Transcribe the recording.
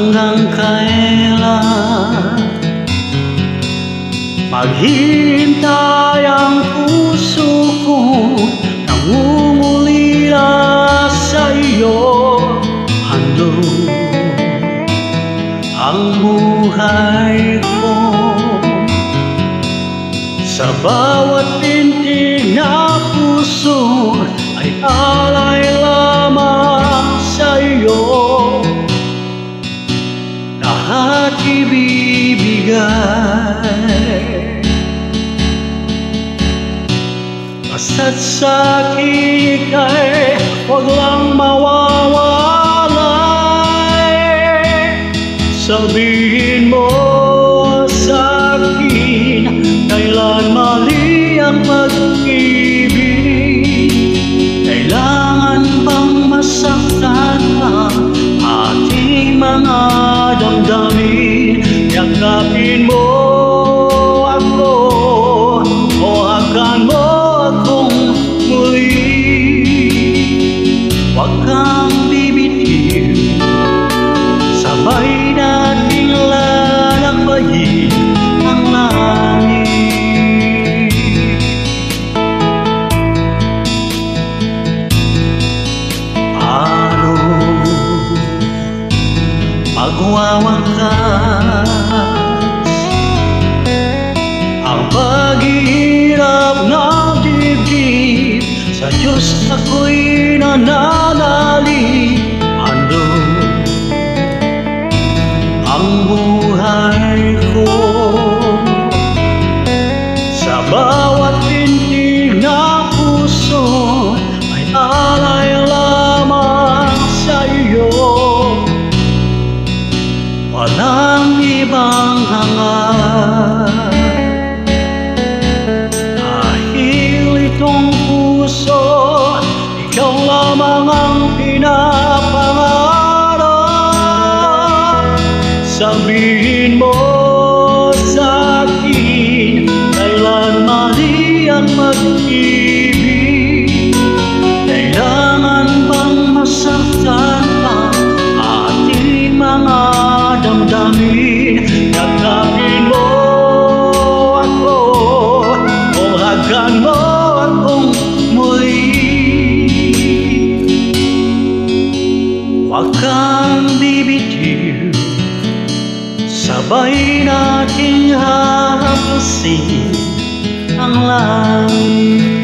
Hanggang kailan maghihintay ang puso ko, nangungulila sa iyo. Handog ang buhay ko, sa bawat tintig na puso ay alay lamang sa iyo. Lahat ibibigay, basta't sa'kin ika'y huwag lang mawawalay. Sabihin mo sa'kin, kailan mali ang pag-ibig? Kailangan bang masaktan ang ating mga damdamin? Yakapin mo ako o hagan mo akong muli. Huwag kang bibitiw, sabay nating lalakbayin ang langit. Araw magwawakas ang paghihirap ng dibdib, sa Diyos ako'y nananalig. Handog ang buhay ko, sa bawat tintig na puso ay alay lamang sa iyo. Walang ibang hangat, dahil itong puso, ikaw lamang ang pinapangarap. Sabihin mo sa'kin, kailan mali ang mag-ibig? Kailangan bang masaktan ang ating mga damdamin? Yakapin mo ako o hagan mo akong muli. Huwag kang bibitiw, sabay nating hahapusin ang langit.